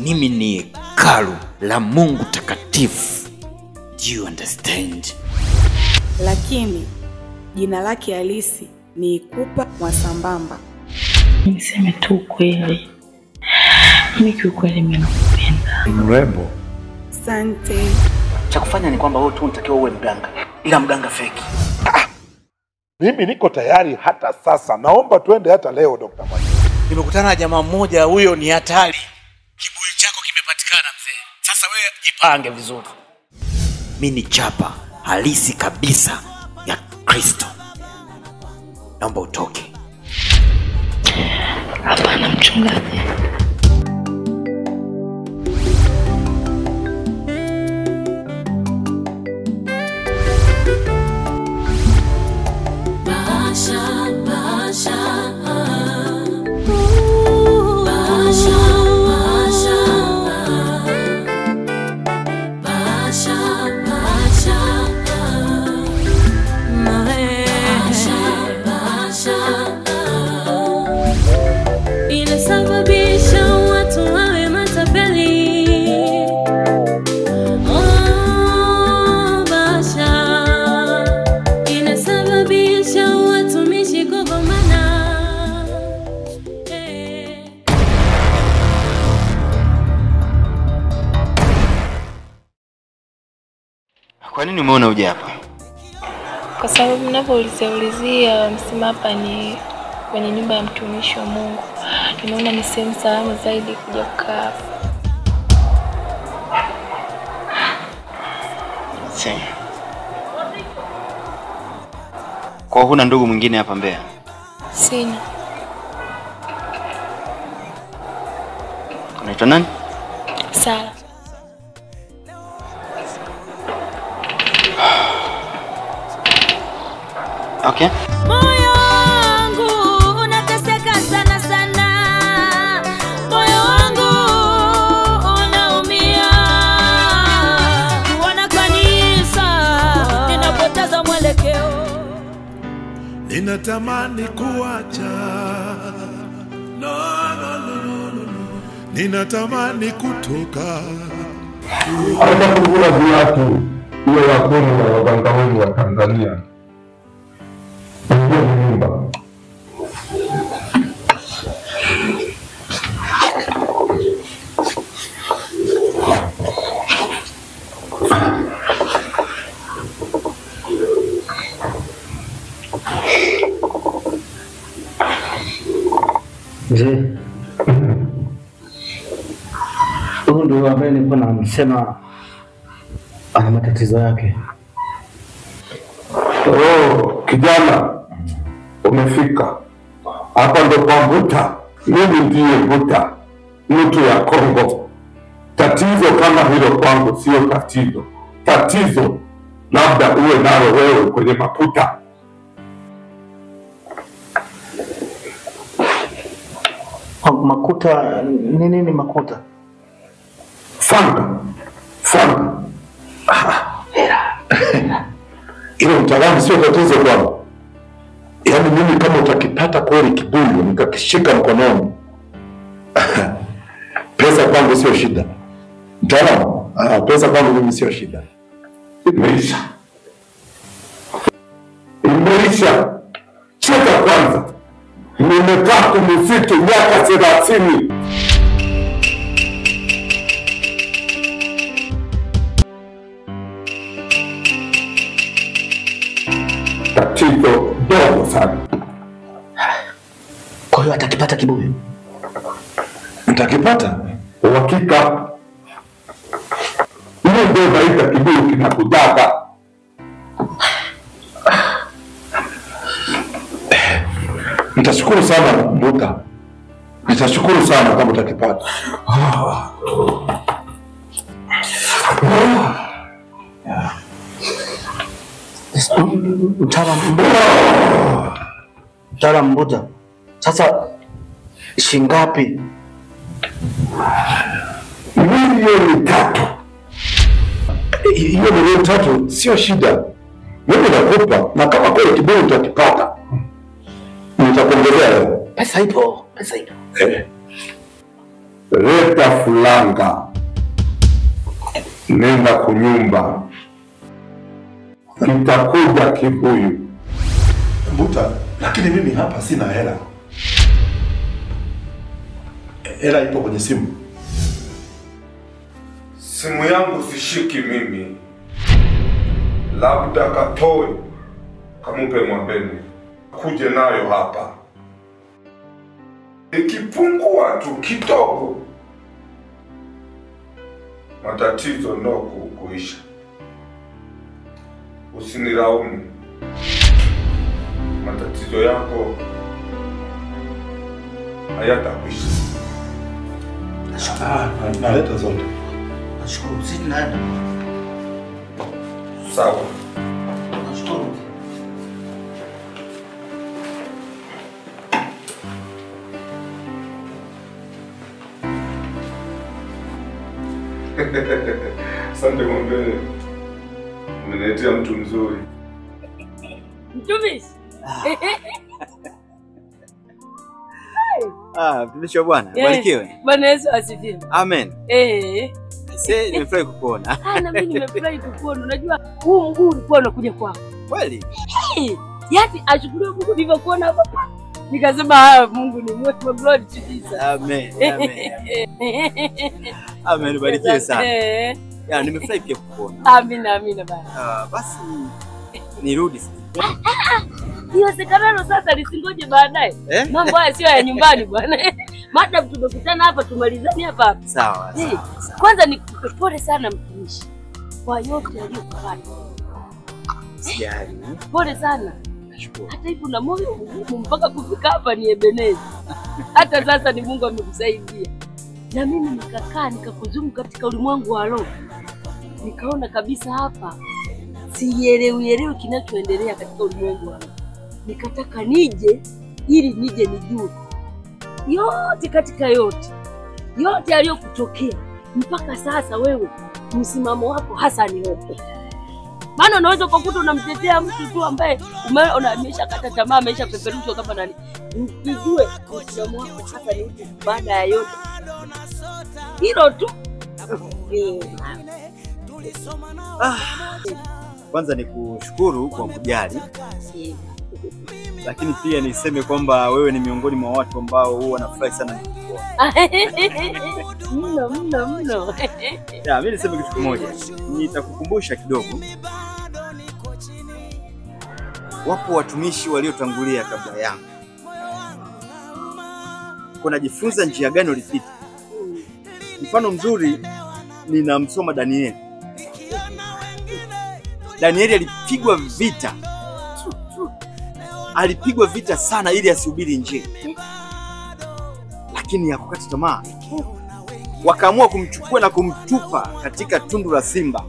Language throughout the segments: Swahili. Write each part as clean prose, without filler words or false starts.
mimi ni hekalu la Mungu takatifu. Do you understand? Lakini jina lake halisi ni Ikupa Mwasambamba. Niseme tu kweli. Mimi kiukweli ninakupenda. Mrembo. Asante. Cha kufanya ni kwamba wewe tu unatakiwa uwe mganga, ila mganga feki. Mimi niko tayari hata sasa. Naomba tuende hata leo Dr. Mwalimu. Nimekutana na jamaa mmoja, huyo ni hatari. Kibuyu chako kimepatikana mzee. Sasa wewe jipange vizuri. Mimi ni chapa halisi kabisa ya Kristo. Naomba utoke. Hapana mchungaji. Kwa nini umeona uje hapa? Kwa sababu ninapoulizia msema hapa ni kwenye nyumba ya mtumishi wa Mungu. Nimeona ni sehemu salama zaidi kuja kukaa hapa. Sawa. Kwa huna ndugu mwingine hapa Mbeya? Sina. Unaitwa nani? Sala. Okay. Moyo wangu unateseka sana sana. Moyo wangu unaumia. Kuona kanisa ninapoteza mwelekeo. Ninatamani kuacha. No. Ninatamani kutoka. Hata kuvula viatu hiyo wakoni wa waganga wengi wa Tanzania. Nyumba. Mzee. Huyu ndio ambaye nilikuwa namsema ana matatizo yake. Kijana, umefika. Hapa ndo kwa Buta. Mimi ndiye Buta, mtu ya Kongo. Tatizo kama hilo kwangu sio tatizo. Tatizo labda uwe nalo wewe kwenye makuta. Makuta nini makuta? Fanga. Ile mtaalamu sio tatizo kwangu. Yaani mimi kama utakipata kweli kibuyu nikakishika mkononi. Pesa kwangu sio shida. Mtaalamu, pesa kwangu mimi sio shida. Imeisha. Cheka kwanza. Nimekaa kumsitu miaka 30. Tatizo dogo sana. Kwa hiyo atakipata kibuyu? Utakipata? Uhakika. Hiyo ndio naita kibuyu kinakujaga. Nitashukuru sana Buta. Nitashukuru sana kama utakipata. Mtaalamu Buta. Sasa shingapi? Milioni 3. Hiyo milioni 3 sio shida. Mimi nakupa na kama kweli kibuyu utakipata. Nitakuongezea leo. Pesa ipo. leta fulanga, nenda kunyumba, kitakuja kibuyu. Mbuta, lakini mimi hapa sina hela. Hela ipo kwenye simu. Simu yangu sishiki mimi, labda katoe kamupe Mwambene kuje nayo hapa. Ikipungua tu kidogo, matatizo ndo kuisha. Usinilaumu, matatizo yako hayatakwisha. Naleta zote. Nashukuru, sisi tunaenda. Sawa. Nashukuru. Asante Mwambene, umeniletea mtu mzuri. Mtumishi. Mtumishi wa Bwana, barikiwe. Bwana Yesu asifiwe. Amen. Sasa nimefurahi kukuona. Na mimi nimefurahi kukuona. Unajua huu mguu ulikuwa unakuja kwako. Kweli? Yaani ashukuriwe Mungu nilivyokuona hapa. Nikasema Mungu ni mwema, glory to Jesus. Amen. Amen. Amen, barikiwe sana. Ya, nimefurahi pia kukuona. Amina, amina bwana. Basi nirudi sasa. Iwezekanalo sasa lisingoje baadaye. Mambo haya sio ya nyumbani bwana. Madam tumekutana hapa tumalizane hapa. Sawa. Kwanza nikupe pole sana mtumishi kwa yote aliyokupata. Sijali. Pole sana. Nashukuru. Hata hivyo na moyo mgumu mpaka kufika hapa ni Ebenezi. Hata sasa ni Mungu amekusaidia. Na mimi nikakaa nikakuzumu katika ulimwengu wa roho. Nikaona kabisa hapa sielewi kinachoendelea katika ulimwengu wa roho. Nikataka nije ili nije nijue yote katika yote aliyokutokea mpaka sasa. Wewe msimamo wako hasa ni upi? Maana unaweza kukuta unamtetea mtu tu ambaye umeona ameshakata tamaa, ameshapeperushwa kama nani. Nijue msimamo wako hasa ni upi baada ya yote hilo tu. Kwanza nikushukuru kwa kujali. Lakini pia niseme kwamba wewe ni miongoni mwa watu ambao huwa wanafurahi sana nikikuona. Mno. Ya, mimi niseme kitu kimoja. Nitakukumbusha kidogo. Wapo watumishi waliotangulia kabla yangu. Kuna jifunza njia gani ulipita? Mfano mzuri ninamsoma Danieli. Danieli alipigwa vita. Alipigwa vita sana ili asihubiri Injili. Lakini hakukata tamaa. Wakaamua kumchukua na kumtupa katika tundu la simba.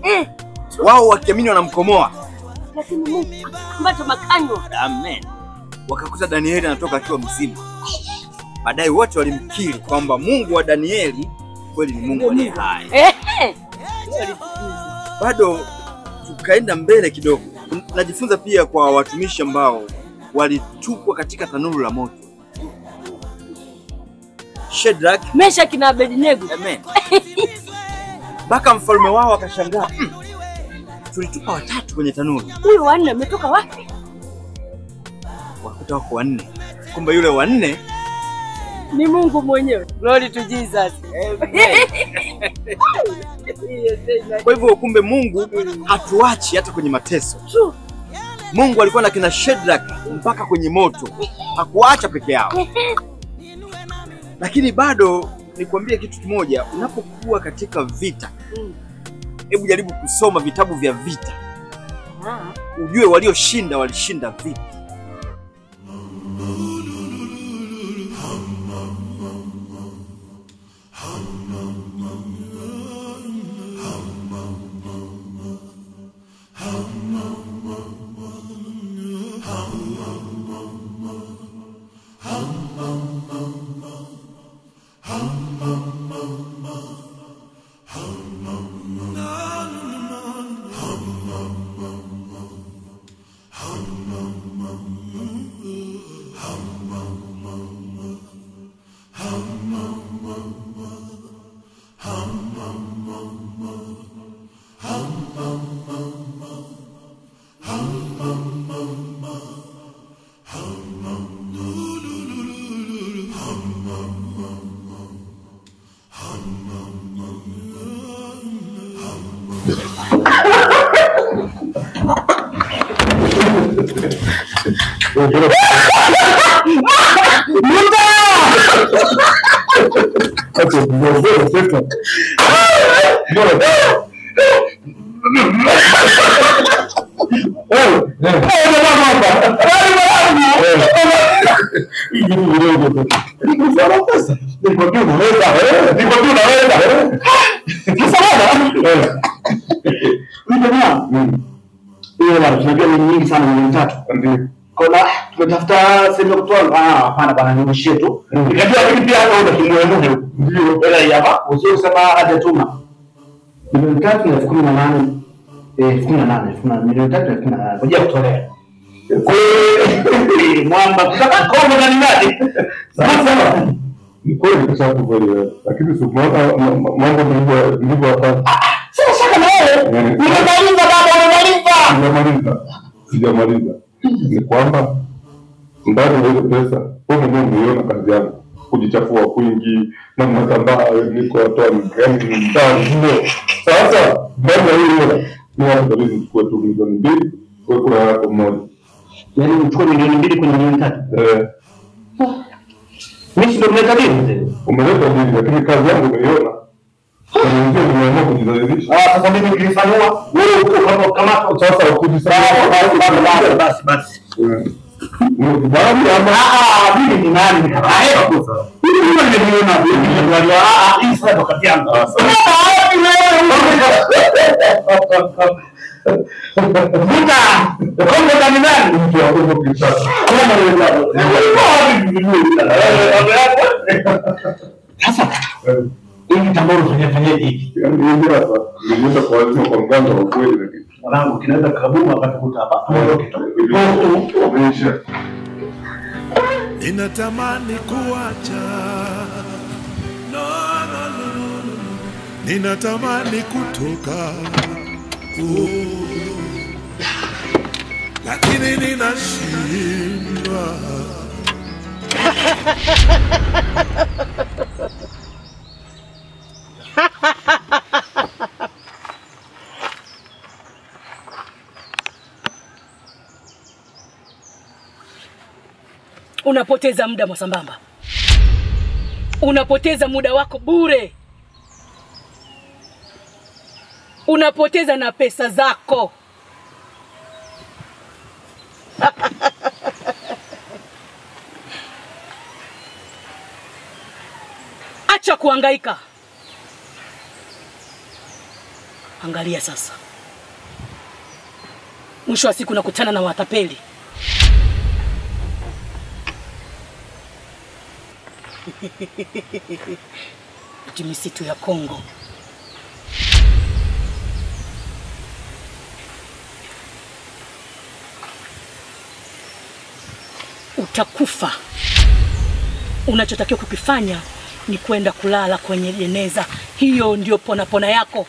Wao wakiamini wanamkomoa. Lakini Mungu akambato makanyo. Amen. Wakakuta Danieli anatoka akiwa mzima. Baadaye wote walimkiri kwamba Mungu wa Danieli kweli ni Mungu aliye hai. Bado tukaenda mbele kidogo. Najifunza pia kwa watumishi ambao walitupwa katika tanuru la moto. Shadrach, Meshach na Abednego. Amen. Baka mfalme wao akashangaa. Tulitupa watatu kwenye tanuru. Huyo wanne ametoka wapi? Wakuta wako wanne. Kumbe yule wanne ni Mungu mwenyewe. Glory to Jesus. Kwa hivyo kumbe Mungu hatuachi hata kwenye mateso. Mungu alikuwa na kina Shadrach mpaka kwenye moto. Hakuacha peke yao. Lakini bado nikwambie kitu kimoja, unapokuwa katika vita, hebu jaribu kusoma vitabu vya vita. Ujue walioshinda walishinda vipi. Tunajua ni nyingi sana milioni 3. Kuna tumetafuta sehemu ya kutoa hapana bwana nionyeshe tu. Nikajua lakini pia hata una kimwemune huko. Ndio hela hapa. Usio sema haja tuma. Milioni 3 na 18. 18 milioni 3 na 18. Ngoja kutolea. Mwamba kutaka kombo na nani? Sasa ni kweli kwa sababu kweli lakini sio mambo ndivyo hapa. Sasa shaka na wewe. Umemaliza baba umemaliza. Sijamaliza. Ni kwamba ndani ya hizo pesa wewe mwenyewe umeona kazi yangu kujichafua kwingi na mtambaa niko watoa yani ndio. Sasa ndani ya hiyo ni watu wawili chukua tu milioni 2 kwa kuna hapo mmoja. Yaani uchukue milioni 2 kwenye milioni 3. Mimi ndio mleta nini? Umeleta nini lakini kazi yangu umeiona. Ndio nimeamua kujidhalilisha. Sasa mimi nilifanua wewe uko kama sasa ukujisema basi. Mbali ama mimi ni nani? Hapo sasa. Mimi nimeona wewe hii sasa wakati yangu. Buta, kombo ndani ndani mtu wa kombo kisasa. Sasa hivi tamboro tunafanya hivi. Ndio hapa. Ndio kwa watu kwa mganga wa kweli lakini. Mwanangu kinaweza kabuma akatakuta hapa. Tumeisha. Ninatamani kuacha. No. Ninatamani kutoka. Lakini ninashindwa. Unapoteza muda Mwasambamba. Unapoteza muda wako bure. Unapoteza na pesa zako. Acha kuhangaika. Angalia sasa. Mwisho wa siku nakutana na watapeli. Misitu ya Kongo. Utakufa. Unachotakiwa kukifanya ni kwenda kulala kwenye jeneza. Hiyo ndio pona yako.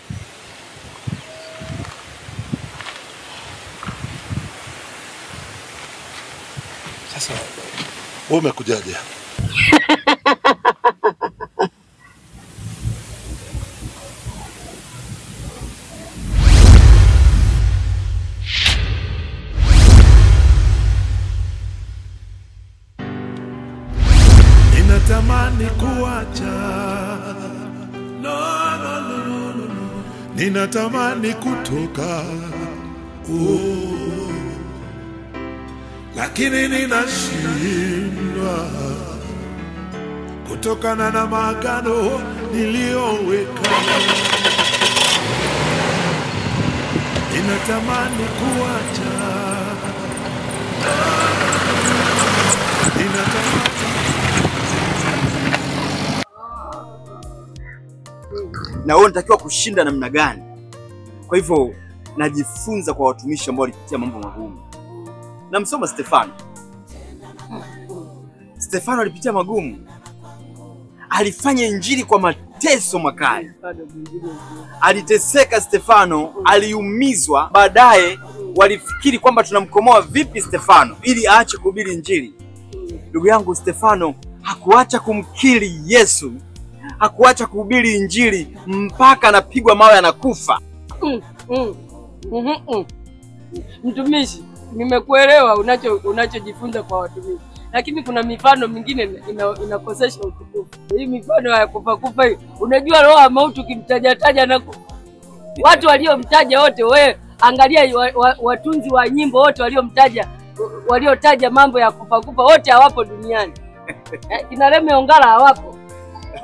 Sasa wewe umekujaje? Ninatamani kuacha. No. Ninatamani kutoka. Lakini ninashindwa kutokana na maagano niliyoweka. Ninatamani kuacha. Na wewe unatakiwa kushinda namna gani? Kwa hivyo najifunza kwa watumishi ambao walipitia mambo magumu. Namsoma Stefano. Stefano alipitia magumu. Alifanya injili kwa mateso makali. Aliteseka Stefano, aliumizwa. Baadaye walifikiri kwamba tunamkomoa vipi Stefano ili aache kuhubiri injili. Ndugu yangu, Stefano hakuacha kumkiri Yesu. Hakuacha kuhubiri injili mpaka anapigwa mawe anakufa. Mtumishi, Nimekuelewa unachojifunza kwa watumishi. Lakini kuna mifano mingine inakosesha utukufu. Hii mifano ya kufa hii. Unajua roho ya mauti ukimtaja na watu waliomtaja wote, wewe angalia watunzi wa nyimbo wote waliotaja mambo ya kufa wote hawapo duniani. Kina Reme Ongala hawapo.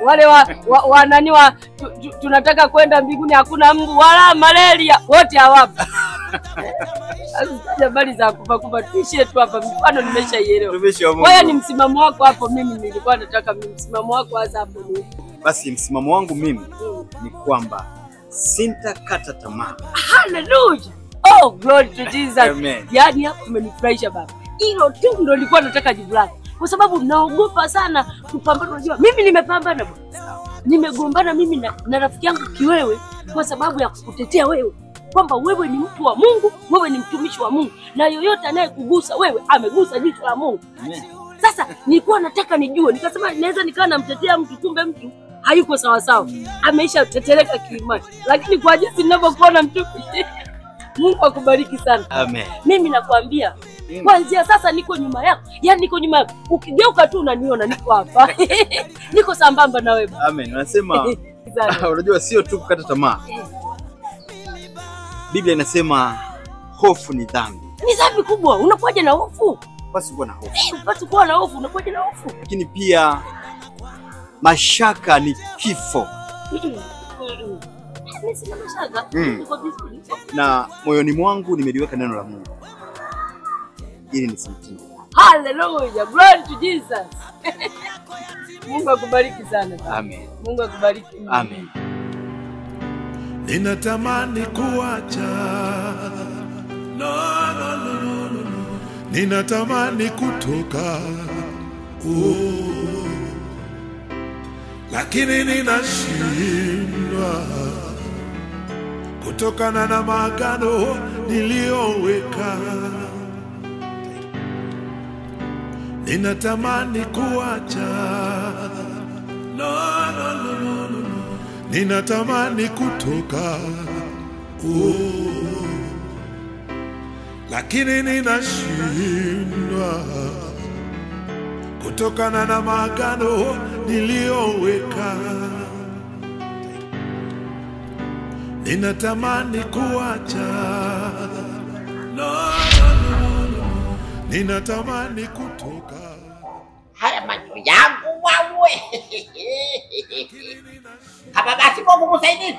Wale nani tunataka kwenda mbinguni hakuna mbu wala malaria wote hawapo. Habari za kufa tuishie tu hapa, mfano nimeshaielewa. Wewe ni msimamo wako hapo, mimi nilikuwa nataka msimamo wako hasa hapo. Basi msimamo wangu mimi ni kwamba sintakata tamaa. Hallelujah. Oh, glory to Jesus. Amen. Yaani hapo umenifurahisha baba. Hilo tu ndio nilikuwa nataka jibu lako. Kwa sababu naogopa sana kupambana. Unajua mimi nimepambana bwana. Nimegombana mimi na rafiki yangu Kiwewe kwa sababu ya kukutetea wewe. Kwamba wewe ni mtu wa Mungu, wewe ni mtumishi wa Mungu, na yoyote anayekugusa wewe amegusa jicho la Mungu. Sasa nilikuwa nataka nijue, nikasema naweza nikaa namtetea mtu kumbe mtu hayuko sawa sawa. Ameisha teteleka kiimani. Lakini kwa jinsi ninavyokuona mtumishi, Mungu akubariki sana. Amen. Mimi nakwambia kuanzia sasa niko nyuma yako. Yaani niko nyuma yako. Ukigeuka tu unaniona niko hapa. Niko sambamba na wewe. Amen. Unasema unajua sio tu kukata tamaa. Biblia inasema hofu ni dhambi. Ni dhambi kubwa. Unakuja na hofu. Basi kuwa na hofu. Basi kuwa na hofu, unakuja na hofu. Lakini pia mashaka ni kifo. Mimi sina mashaka. Niko vizuri. Na moyoni mwangu nimeliweka neno la Mungu ili nisimtinde. Hallelujah. Glory to Jesus. Mungu akubariki sana. Amen. Mungu akubariki. Amen. Ninatamani kuacha, no. Ninatamani kutoka, lakini ninashindwa kutokana na maagano niliyoweka. Ninatamani kuacha, no. Ninatamani kutoka, lakini ninashindwa kutokana na maagano niliyoweka. Ninatamani kuacha, no. Ninatamani kutoka. Haya macho yangu wawe. Hapa basi kwa msaidizi.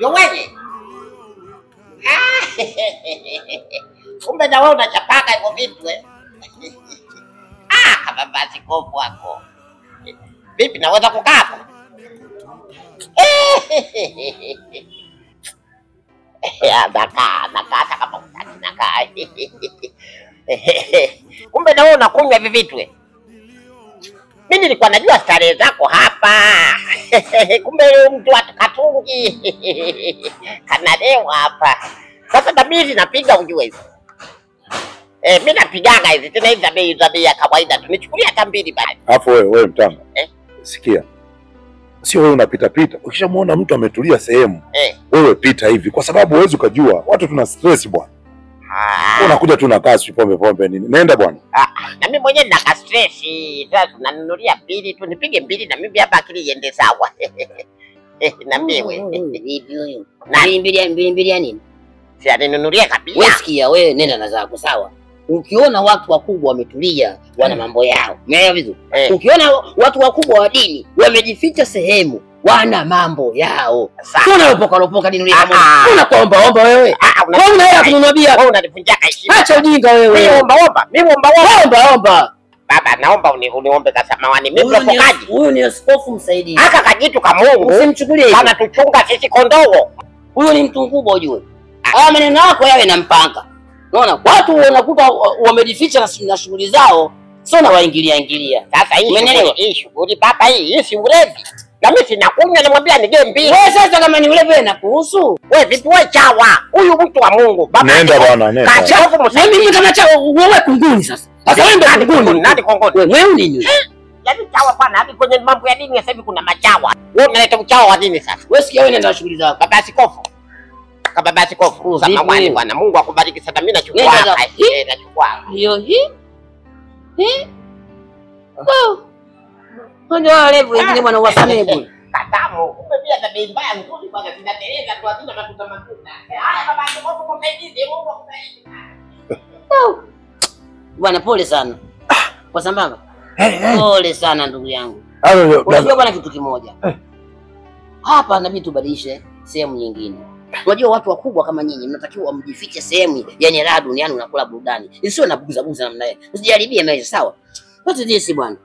Yoweje? Kumbe na wewe unachapaka hivyo vitu hapa basi kofu wako. Vipi naweza kukaa hapo? Nakaa kama utaki nakaa. Kumbe na wewe unakunywa hivi vitu Mimi nilikuwa najua starehe zako hapa. Kumbe mtu atakatungi. Kanalewa hapa. Sasa tabiri napiga ujue hizo. Mimi napigaga hizi tena hizi za bei ya kawaida tu. Nichukulia hata mbili bali. Alafu wewe mtanga. Sikia. Sio wewe unapita pita. Ukishamuona mtu ametulia sehemu, wewe pita hivi kwa sababu huwezi ukajua. Watu tuna stress bwana. Unakuja tu na kasi pombe nini? Nenda bwana. Na mimi mwenyewe nina stress. Sasa tunanunulia mbili tu, nipige mbili na mimi hapa akili iende sawa. Na mimi vipi huyo? Na mbili ya nini? Si aninunulia kabisa. Wewe sikia wewe nenda na zako sawa. Ukiona watu wakubwa wametulia wana mambo yao. Umeelewa vizuri? Ukiona watu wakubwa wa dini wamejificha sehemu wana mambo yao. Kuna lopoka dini ile kama unaomba wewe. Wewe unaenda kununua bia. Wewe unanivunjia heshima. Acha ujinga wewe. Mimi omba. Baba naomba uniombe kasamawani. Mimi mlopokaji. Huyu ni askofu msaidizi. Haka kajitu ka Mungu. Usimchukulie hivyo. Kana tuchunga sisi kondoo. Huyu ni mtu mkubwa ujue. Haya maneno yako yawe na mpanga. Unaona watu wanakuta wamejificha na shughuli zao, sio na waingilia. Sasa hii shughuli baba hii si ulevi. Na mimi sinakunywa namwambia nige mbili. Wewe sasa kama ni ulevi na kuhusu. Wewe vipi wewe chawa? Huyu mtu wa Mungu. Baba nenda bwana nenda. Kachafu msaidizi. Mimi kama chawa wewe kunguni sasa. Sasa wewe ndio kunguni. Nani kongoni? Wewe nini? Yaani chawa bwana hadi kwenye mambo ya dini sasa hivi kuna machawa. Wewe unaleta uchawa wa dini sasa. Wewe sikia wewe nenda na shughuli zako. Baba askofu. kama basi kwa fursa mawali bwana. Mungu akubariki sana. Mimi nachukua. Nachukua. Hiyo Ndio level wengine bwana wasamee bwana. Katamu. Kumbe pia tabia mbaya nzuri bwana zinateleza tu hazina matuta. Haya baba ndio kwa kumsaidia Mungu akusaidie. Bwana pole sana. Kwa sambamba. Pole sana ndugu yangu. Unajua bwana kitu kimoja. Hapa inabidi tubadilishe sehemu nyingine. Unajua watu wakubwa kama nyinyi mnatakiwa mjifiche sehemu yenye raha duniani unakula burudani. Isiwe na buza namna hiyo. Usijaribie maisha sawa? Wote jinsi bwana.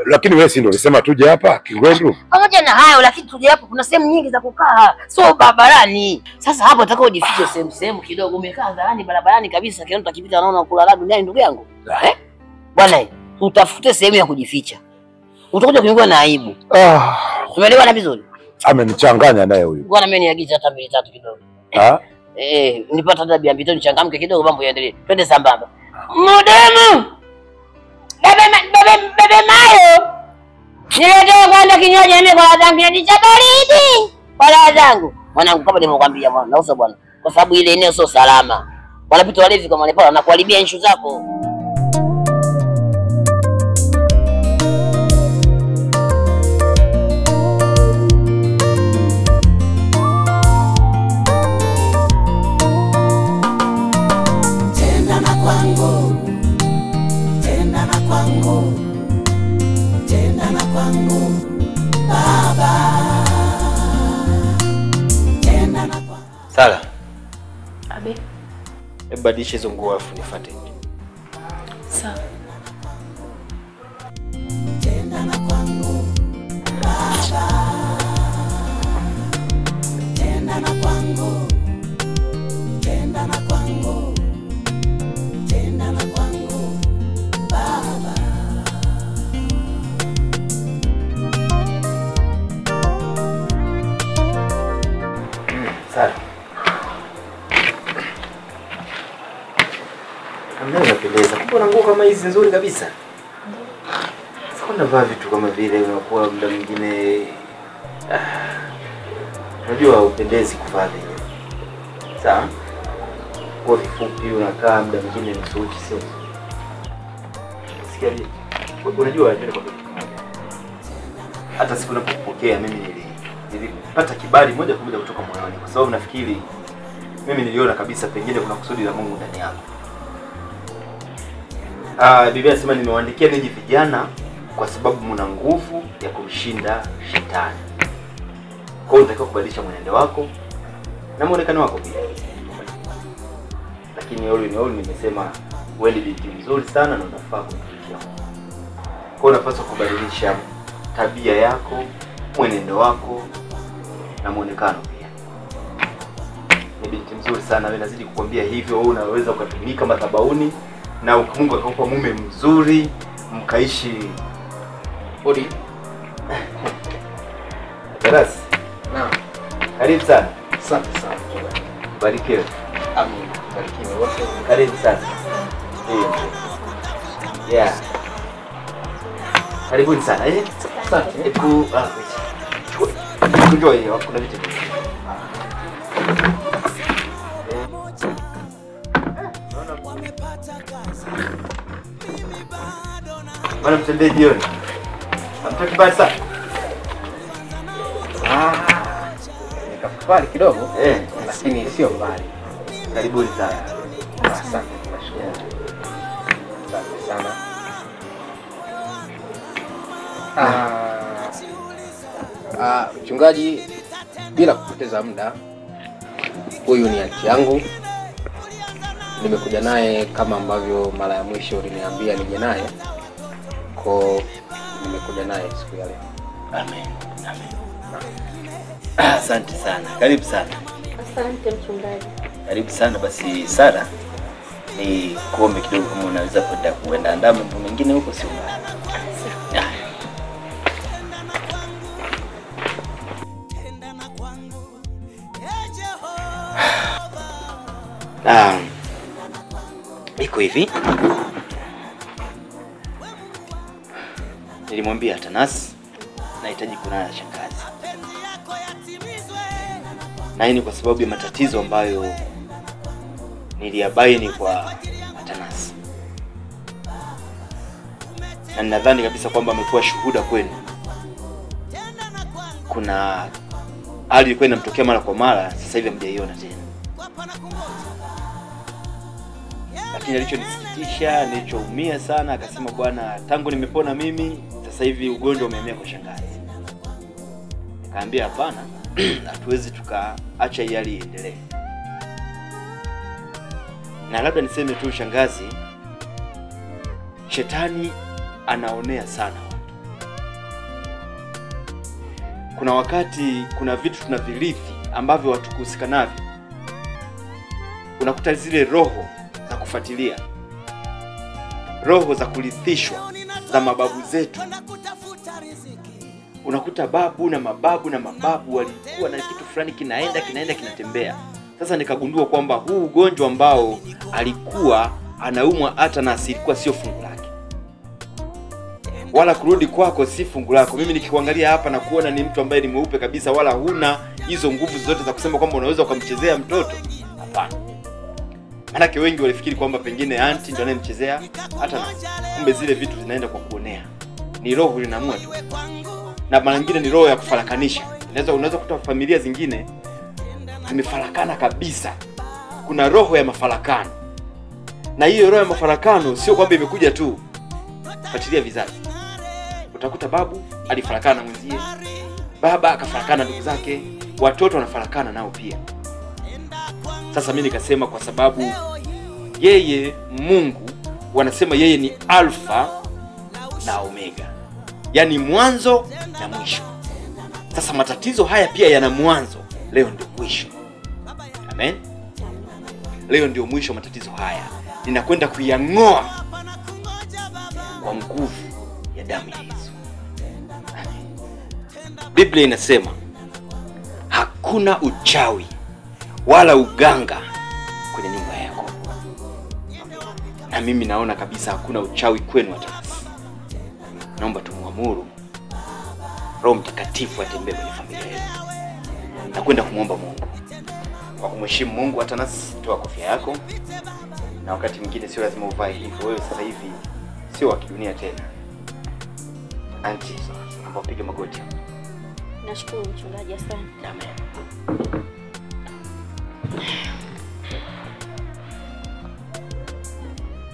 Lakini wewe si ndio ulisema tuje hapa Kingwendu? Pamoja na hayo lakini tuje hapo kuna sehemu nyingi za kukaa. So barabarani. Sasa hapo utakao ujifiche sehemu kidogo umekaa hadharani barabarani kabisa kile mtu akipita anaona kula raha duniani ndugu yangu. Bwana utafute sehemu ya kujificha. Utakuja kuingua na aibu. Tumeelewana vizuri? Amenichanganya naye huyu. Bwana mimi niagize hata 2-3 kidogo. Nipata hata bia mbili nichangamke kidogo mambo yaendelee. Twende sambamba. Mudemu. Bebe Mayo. Niletee kwanza kinywaji mimi kwa zangu kinywaji cha baridi. Kwa zangu. Mwanangu kama nimekwambia bwana, nausa bwana. Kwa sababu ile eneo sio salama. Wanapita walevi kama wale pale wanakuharibia issue zako. Sala. Abe. Badilisha hizo nguo afu nifuate. Sawa. Tenda na kwangu baba. Tenda na kwangu. Tenda na kwangu. Tenda na kwangu baba. Sala. Unapendeza. Kuna nguo kama hizi nzuri kabisa. Sasa unavaa vitu kama vile unakuwa muda mwingine unajua upendezi kuvaa vile. Sawa? Kwa vifupi unakaa muda mwingine msuchi sio. Sikia vipi? Unajua ndio kwa hata siku ninapopokea mimi nilipata kibali moja kwa moja kutoka moyoni kwa sababu nafikiri mimi niliona kabisa pengine kuna kusudi la Mungu ndani yako. Biblia inasema nimewaandikia ninyi vijana kwa sababu mna nguvu ya kumshinda shetani. Kwa hiyo unatakiwa kubadilisha mwenendo wako na muonekano wako pia. Lakini all in all nimesema wewe ni binti nzuri sana na unafaa kufikia. Kwa hiyo unapaswa kubadilisha tabia yako, mwenendo wako na muonekano pia. Ni binti mzuri sana, wewe nazidi kukwambia hivyo, wewe unaweza ukatumika madhabahuni na Mungu akakupa mume mzuri, mkaishi odi. Darasi. Naam. Karibu sana. Asante sana. Barikiwe. Amen. Barikiwe wote. Karibu sana. Yeah. Karibuni sana. Asante. Enjoy hiyo, kuna vitu. Bwana mtendee jioni. Amtoki basi sana. Nikafupali kidogo lakini sio mbali. Karibuni sana. Asante, nashukuru. Asante sana. Mchungaji, bila kupoteza muda, huyu ni anti yangu. Nimekuja naye kama ambavyo mara ya mwisho uliniambia nije naye. Kwa nimekuja naye siku ya leo. Amen. Amen. Asante sana. Karibu sana. Asante mchungaji. Karibu sana. Basi Sara, ni kuombe kidogo kama unaweza kwenda andaa mambo mengine huko sio mbaya. Iko hivi. Nilimwambia Atanas nahitaji kunana na shangazi. na hii ni kwa sababu ya matatizo ambayo niliyabaini kwa Atanas, na nadhani kabisa kwamba amekuwa shuhuda kwenu. Kuna hali ilikuwa inamtokea mara kwa mara, sasa hivi hamjaiona tena. Lakini alichonisikitisha, nilichoumia sana, akasema bwana, tangu nimepona mimi, sasa hivi ugonjwa umehamia kwa shangazi. Nikaambia hapana, hatuwezi tukaacha hii hali iendelee. Na labda niseme tu shangazi, shetani anaonea sana watu. Kuna wakati kuna vitu tunavirithi ambavyo watu kuhusika navyo. Unakuta zile roho za kufuatilia, roho za kurithishwa za mababu zetu. Unakuta babu na mababu walikuwa na kitu fulani kinaenda kinatembea. Sasa nikagundua kwamba huu ugonjwa ambao alikuwa anaumwa Atanas ilikuwa sio fungu lake, wala kurudi kwako si fungu lako. Mimi nikikuangalia hapa na kuona ni mtu ambaye ni mweupe kabisa, wala huna hizo nguvu zote za kusema kwamba unaweza ukamchezea mtoto. Hapana. Manake wengi walifikiri kwamba pengine aunti ndio anayemchezea Atanas. Kumbe zile vitu zinaenda kwa kuonea. Ni roho linaamua tu. Na mara nyingine ni roho ya kufarakanisha. Unaweza kuta familia zingine zimefarakana kabisa. Kuna roho ya mafarakano. Na hiyo roho ya mafarakano sio kwamba imekuja tu. Fuatilia vizazi. Utakuta babu alifarakana na mwenzie, baba akafarakana na ndugu zake, watoto wanafarakana nao pia. Sasa mimi nikasema kwa sababu yeye Mungu wanasema yeye ni Alfa na Omega, yani mwanzo na mwisho. Sasa matatizo haya pia yana mwanzo, leo ndio mwisho. Amen. Leo ndio mwisho matatizo haya. Ninakwenda kuyang'oa kwa nguvu ya damu ya Yesu. Biblia inasema hakuna uchawi wala uganga kwenye nyumba yako. Na mimi naona kabisa hakuna uchawi kwenu Atanas. Naomba tumuamuru Roho Mtakatifu atembee kwenye familia yenu. Na kwenda kumwomba Mungu. Kwa kumheshimu Mungu, Atanas, toa kofia yako. Na wakati mwingine sio lazima uvae hivyo. Wewe sasa hivi sio wa kidunia tena. Auntie, naomba upige magoti. Nashukuru mchungaji, asante. Amen.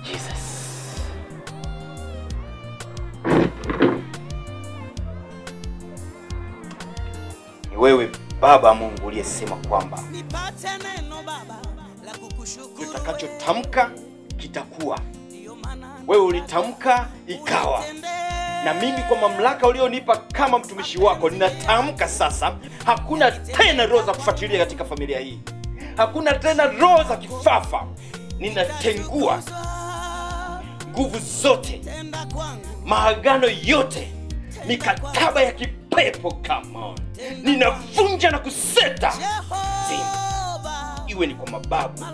Jesus. Ni wewe Baba Mungu uliyesema kwamba utakachotamka kitakuwa. Wewe ulitamka ikawa. Na mimi kwa mamlaka ulionipa kama mtumishi wako ninatamka sasa, hakuna tena roho za kufuatilia katika familia hii. Hakuna tena roho za kifafa. Ninatengua nguvu zote, maagano yote, mikataba ya kipepo, come on. Ninavunja na kuseta. Iwe ni kwa mababu,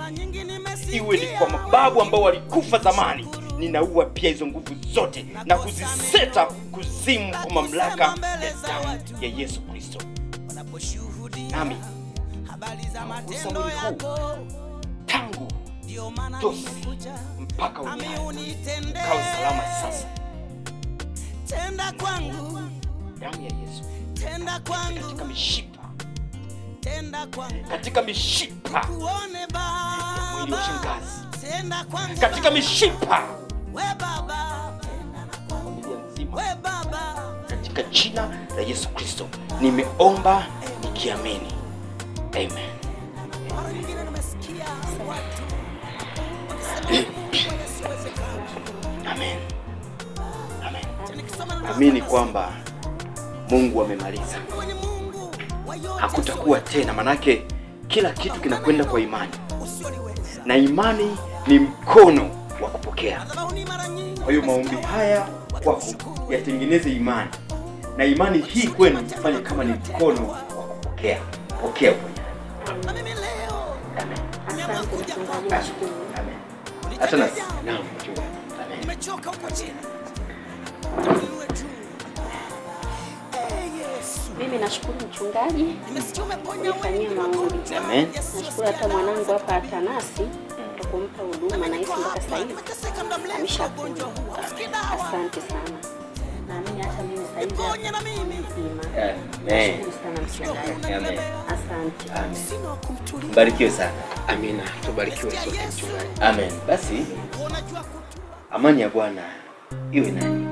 iwe ni kwa mababu ambao walikufa zamani. Ninaua pia hizo nguvu zote na kuziseta kuzimu kwa mamlaka ya damu ya Yesu Kristo. Nami nagusa mwili huu tangu tosi mpaka unyayo. Kawe salama sasa. Tenda kwangu Damu ya Yesu tenda kwangu katika mishipa, tenda kwangu katika mishipa kuone Baba, mwili wa shangazi, tenda kwangu katika mishipa we Baba, familia nzima, we Baba, katika jina la Yesu Kristo nimeomba nikiamini. Amen. Amen. Amen. Amini kwamba Mungu amemaliza. Hakutakuwa tena, manake kila kitu kinakwenda kwa imani. Na imani ni mkono wa kupokea. Kwa hiyo maombi haya kwako yatengeneze imani. Na imani hii kwenu ifanye kama ni mkono wa kupokea. Pokea kwa Asante mchungaji, nashukuru. Amen. Atanas, naam mchungaji. Amen. nimechoka huko chini. Yesu Mimi nashukuru mchungaji kunifanyia maombi. Amen. Nashukuru hata mwanangu hapa Atanasi kwa kumpa huduma na hisi mpaka sasa hivi ameshapona. Asante sana. Naamini hata mimi sasa hivi mzima. Amen. Sana mchungaji. Amen. Asante. Amen. Mbarikiwe sana. Amina. Tubarikiwe sote mchungaji. Amen. Basi amani ya Bwana iwe nanyi.